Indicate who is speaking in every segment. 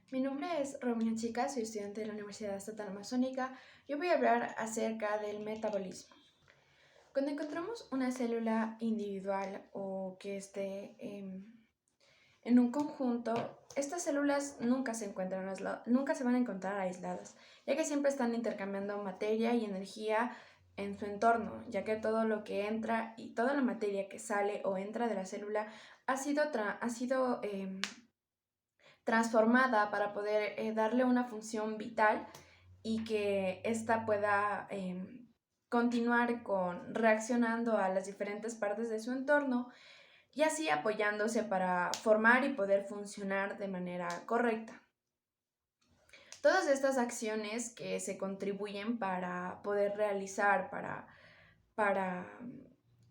Speaker 1: Mi nombre es Romina Chica, soy estudiante de la Universidad Estatal Amazónica. Yo voy a hablar acerca del metabolismo. Cuando encontramos una célula individual o que esté en un conjunto, estas células nunca nunca se van a encontrar aisladas, ya que siempre están intercambiando materia y energía en su entorno, ya que todo lo que entra y toda la materia que sale o entra de la célula ha sido transformada para poder darle una función vital y que ésta pueda continuar reaccionando a las diferentes partes de su entorno y así apoyándose para formar y poder funcionar de manera correcta. Todas estas acciones que se contribuyen para poder realizar, para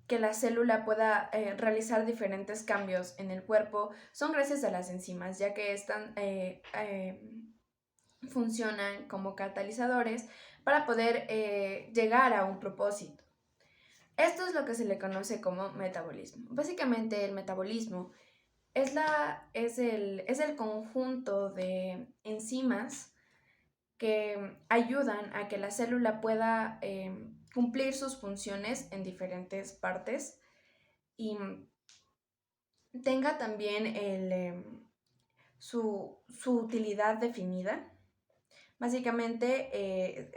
Speaker 1: que la célula pueda realizar diferentes cambios en el cuerpo, son gracias a las enzimas, ya que funcionan como catalizadores para poder llegar a un propósito. Esto es lo que se le conoce como metabolismo. Básicamente el metabolismo es el conjunto de enzimas que ayudan a que la célula pueda cumplir sus funciones en diferentes partes y tenga también su utilidad definida. Básicamente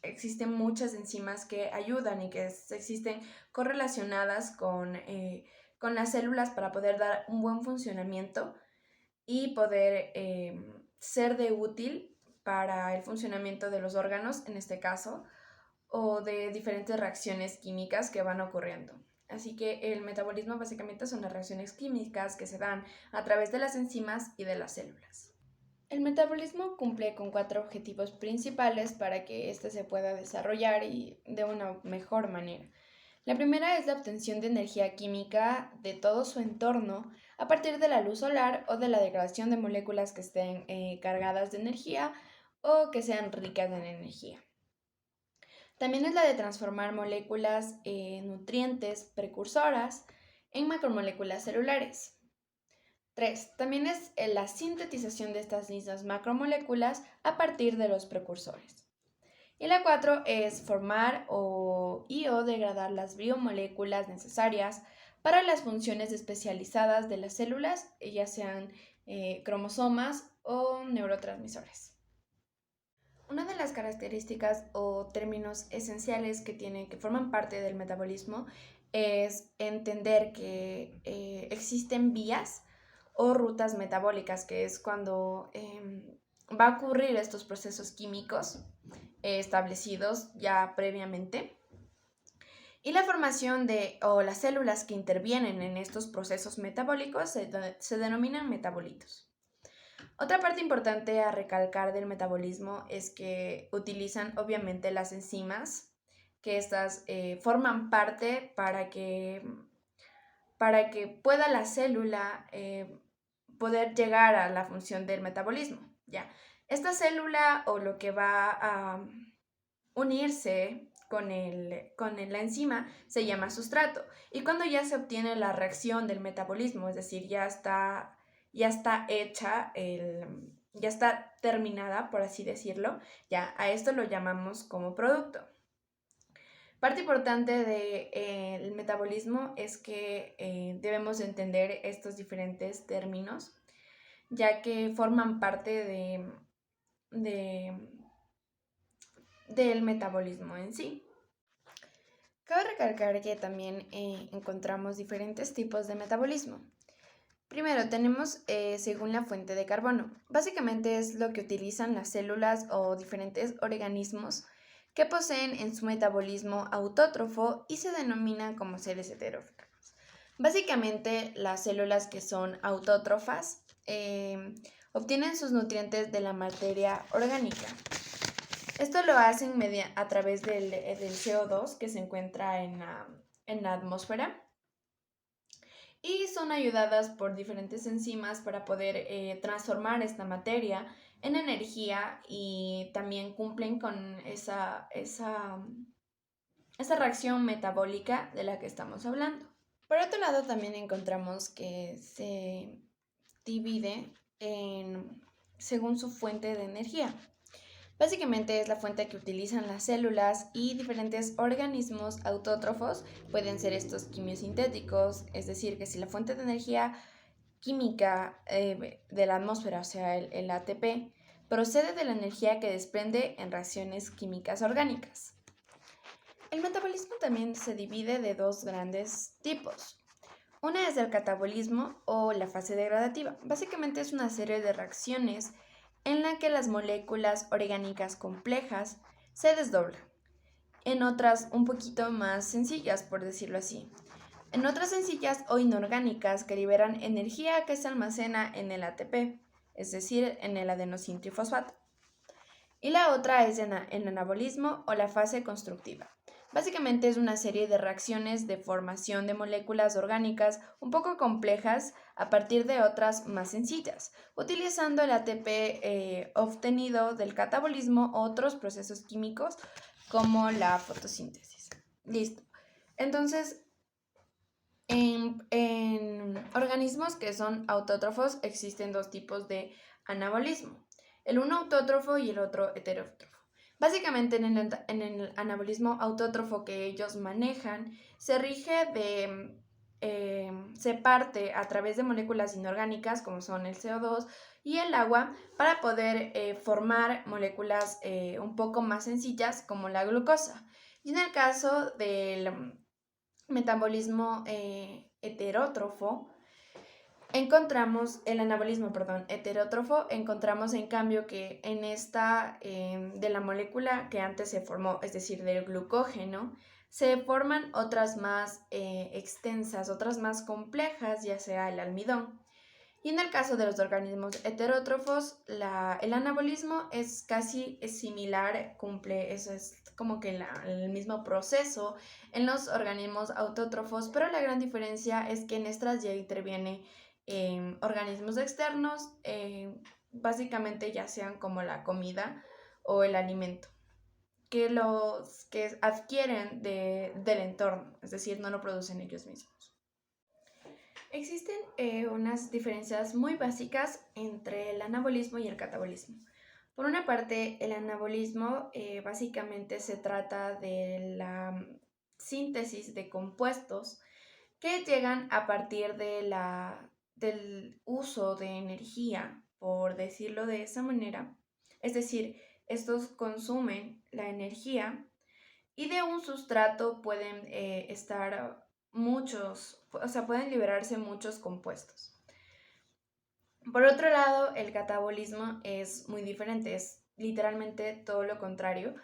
Speaker 1: existen muchas enzimas que ayudan y que existen correlacionadas con las células para poder dar un buen funcionamiento y poder ser de útil para el funcionamiento de los órganos, en este caso, o de diferentes reacciones químicas que van ocurriendo. Así que el metabolismo básicamente son las reacciones químicas que se dan a través de las enzimas y de las células. El metabolismo cumple con 4 objetivos principales para que éste se pueda desarrollar y de una mejor manera. La primera es la obtención de energía química de todo su entorno a partir de la luz solar o de la degradación de moléculas que estén cargadas de energía o que sean ricas en energía. También es la de transformar moléculas nutrientes precursoras en macromoléculas celulares. 3. También es la sintetización de estas mismas macromoléculas a partir de los precursores. Y la 4 es formar o degradar las biomoléculas necesarias para las funciones especializadas de las células, ya sean cromosomas o neurotransmisores. Una de las características o términos esenciales que forman parte del metabolismo es entender que existen vías o rutas metabólicas, que es cuando va a ocurrir estos procesos químicos establecidos ya previamente. Y la formación o las células que intervienen en estos procesos metabólicos se denominan metabolitos. Otra parte importante a recalcar del metabolismo es que utilizan obviamente las enzimas, que estas forman parte para que pueda la célula poder llegar a la función del metabolismo. ¿Ya? Esta célula o lo que va a unirse con la enzima se llama sustrato. Y cuando ya se obtiene la reacción del metabolismo, es decir, ya está hecha, ya está terminada, por así decirlo, ya a esto lo llamamos como producto. Parte importante del metabolismo es que debemos entender estos diferentes términos, ya que forman parte del metabolismo en sí. Cabe recalcar que también encontramos diferentes tipos de metabolismo. Primero tenemos según la fuente de carbono. Básicamente es lo que utilizan las células o diferentes organismos que poseen en su metabolismo autótrofo y se denominan como seres heterófilos. Básicamente las células que son autótrofas obtienen sus nutrientes de la materia orgánica. Esto lo hacen a través del CO2 que se encuentra en la atmósfera y son ayudadas por diferentes enzimas para poder transformar esta materia en energía y también cumplen con esa reacción metabólica de la que estamos hablando. Por otro lado, también encontramos que se divide en según su fuente de energía. Básicamente es la fuente que utilizan las células y diferentes organismos autótrofos. Pueden ser estos quimiosintéticos, es decir, que si la fuente de energía química de la atmósfera, o sea, el ATP, procede de la energía que desprende en reacciones químicas orgánicas. El metabolismo también se divide de dos grandes tipos. Una es el catabolismo o la fase degradativa. Básicamente es una serie de reacciones en la que las moléculas orgánicas complejas se desdoblan en otras un poquito más sencillas, por decirlo así. En otras sencillas o inorgánicas que liberan energía que se almacena en el ATP, es decir, en el adenosintrifosfato. Y la otra es el anabolismo o la fase constructiva. Básicamente es una serie de reacciones de formación de moléculas orgánicas un poco complejas a partir de otras más sencillas, utilizando el ATP obtenido del catabolismo o otros procesos químicos como la fotosíntesis. Listo. Entonces, en organismos que son autótrofos existen dos tipos de anabolismo, el uno autótrofo y el otro heterótrofo. Básicamente en el anabolismo autótrofo que ellos manejan se rige se parte a través de moléculas inorgánicas como son el CO2 y el agua para poder formar moléculas un poco más sencillas como la glucosa. Y en el caso del metabolismo heterótrofo, encontramos el anabolismo, perdón, heterótrofo, encontramos en cambio que en esta de la molécula que antes se formó, es decir, del glucógeno, se forman otras más extensas, otras más complejas, ya sea el almidón. Y en el caso de los organismos heterótrofos, el anabolismo es casi similar, cumple, eso es como que el mismo proceso en los organismos autótrofos, pero la gran diferencia es que en estas ya interviene organismos externos, básicamente ya sean como la comida o el alimento, que los que adquieren del entorno, es decir, no lo producen ellos mismos. Existen unas diferencias muy básicas entre el anabolismo y el catabolismo. Por una parte, el anabolismo básicamente se trata de la síntesis de compuestos que llegan a partir del uso de energía, por decirlo de esa manera. Es decir, estos consumen la energía y de un sustrato pueden estar pueden liberarse muchos compuestos. Por otro lado, el catabolismo es muy diferente, es literalmente todo lo contrario,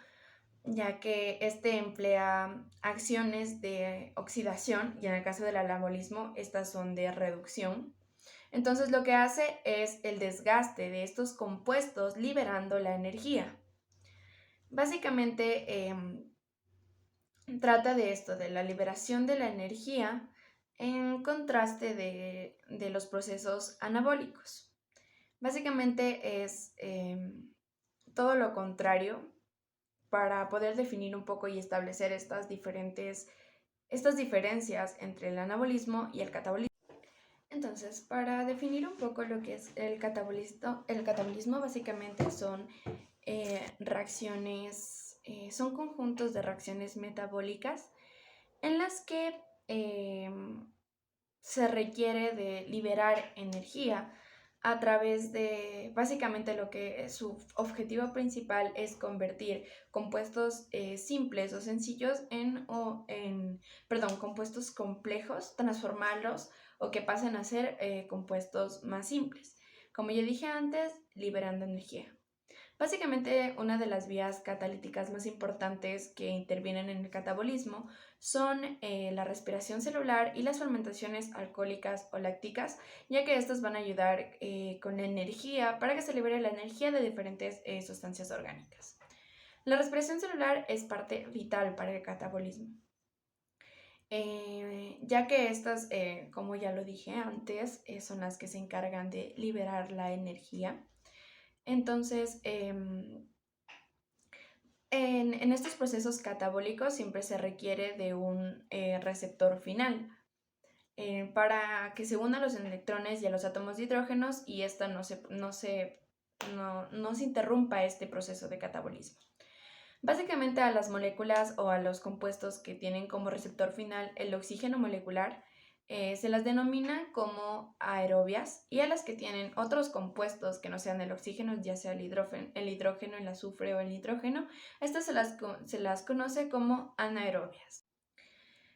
Speaker 1: ya que este emplea acciones de oxidación y en el caso del anabolismo estas son de reducción. Entonces lo que hace es el desgaste de estos compuestos liberando la energía. Básicamente trata de esto, de la liberación de la energía en contraste de los procesos anabólicos. Básicamente es todo lo contrario para poder definir un poco y establecer estas diferencias entre el anabolismo y el catabolismo. Entonces, para definir un poco lo que es el catabolismo básicamente son son conjuntos de reacciones metabólicas en las que se requiere de liberar energía a través de, básicamente lo que su objetivo principal es convertir compuestos simples o sencillos compuestos complejos, transformarlos o que pasen a ser compuestos más simples. Como ya dije antes, liberando energía. Básicamente, una de las vías catalíticas más importantes que intervienen en el catabolismo son la respiración celular y las fermentaciones alcohólicas o lácticas, ya que estas van a ayudar con la energía para que se libere la energía de diferentes sustancias orgánicas. La respiración celular es parte vital para el catabolismo, ya que estas, como ya lo dije antes, son las que se encargan de liberar la energía. Entonces, en estos procesos catabólicos siempre se requiere de un receptor final para que se unan los electrones y a los átomos de hidrógenos y esta no se no se interrumpa este proceso de catabolismo. Básicamente a las moléculas o a los compuestos que tienen como receptor final el oxígeno molecular se las denomina como aerobias, y a las que tienen otros compuestos que no sean el oxígeno, ya sea el hidrógeno, el azufre o el nitrógeno, estas se las conoce como anaerobias.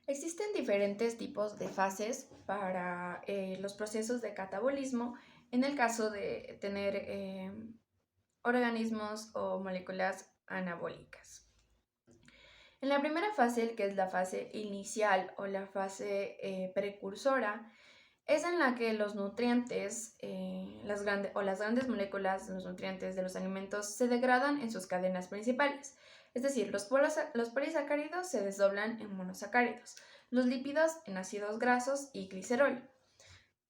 Speaker 1: Existen diferentes tipos de fases para los procesos de catabolismo en el caso de tener organismos o moléculas anabólicas. En la primera fase, que es la fase inicial o la fase precursora, es en la que los nutrientes, las grandes moléculas de los nutrientes de los alimentos se degradan en sus cadenas principales. Es decir, los polisacáridos se desdoblan en monosacáridos, los lípidos en ácidos grasos y glicerol,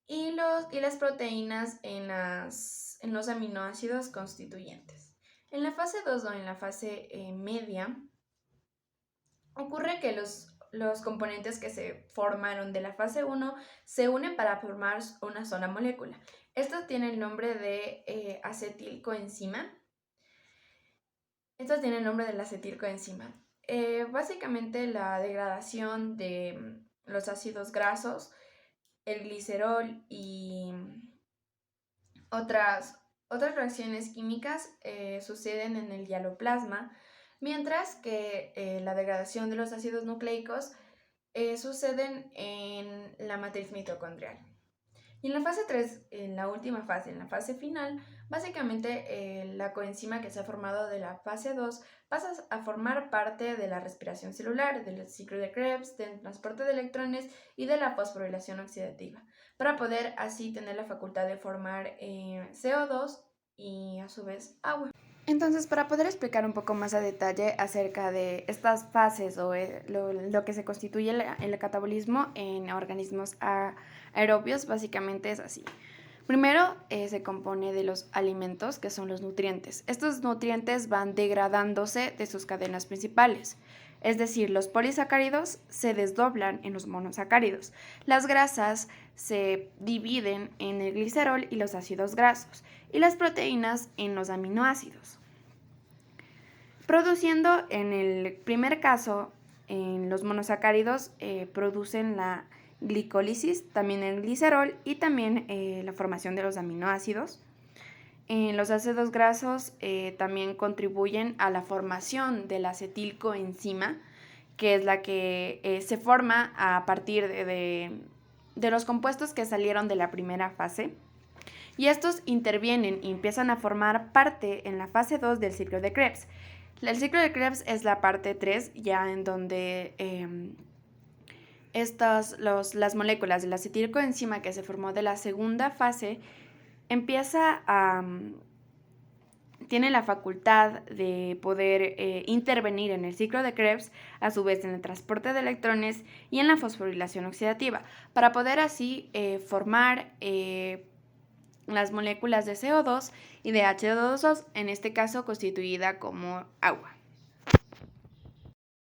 Speaker 1: y las proteínas en los aminoácidos constituyentes. En la fase 2 o en la fase media, ocurre que los componentes que se formaron de la fase 1 se unen para formar una sola molécula. Esto tiene el nombre de acetilcoenzima. Básicamente la degradación de los ácidos grasos, el glicerol y otras reacciones químicas suceden en el hialoplasma, mientras que la degradación de los ácidos nucleicos suceden en la matriz mitocondrial. Y en la fase 3, en la última fase, en la fase final, básicamente la coenzima que se ha formado de la fase 2 pasa a formar parte de la respiración celular, del ciclo de Krebs, del transporte de electrones y de la fosforilación oxidativa, para poder así tener la facultad de formar CO2 y a su vez agua. Entonces, para poder explicar un poco más a detalle acerca de estas fases o lo que se constituye el catabolismo en organismos aerobios, básicamente es así. Primero se compone de los alimentos, que son los nutrientes. Estos nutrientes van degradándose de sus cadenas principales. Es decir, los polisacáridos se desdoblan en los monosacáridos. Las grasas se dividen en el glicerol y los ácidos grasos, y las proteínas en los aminoácidos, produciendo en el primer caso, en los monosacáridos producen la glicólisis, también el glicerol y también la formación de los aminoácidos. Los ácidos grasos también contribuyen a la formación de la acetilcoenzima, que es la que se forma a partir de los compuestos que salieron de la primera fase. Y estos intervienen y empiezan a formar parte en la fase 2 del ciclo de Krebs. El ciclo de Krebs es la parte 3, ya en donde las moléculas de la acetilcoenzima que se formó de la segunda fase tiene la facultad de poder intervenir en el ciclo de Krebs, a su vez en el transporte de electrones y en la fosforilación oxidativa, para poder así formar las moléculas de CO2 y de H2O2, en este caso constituida como agua.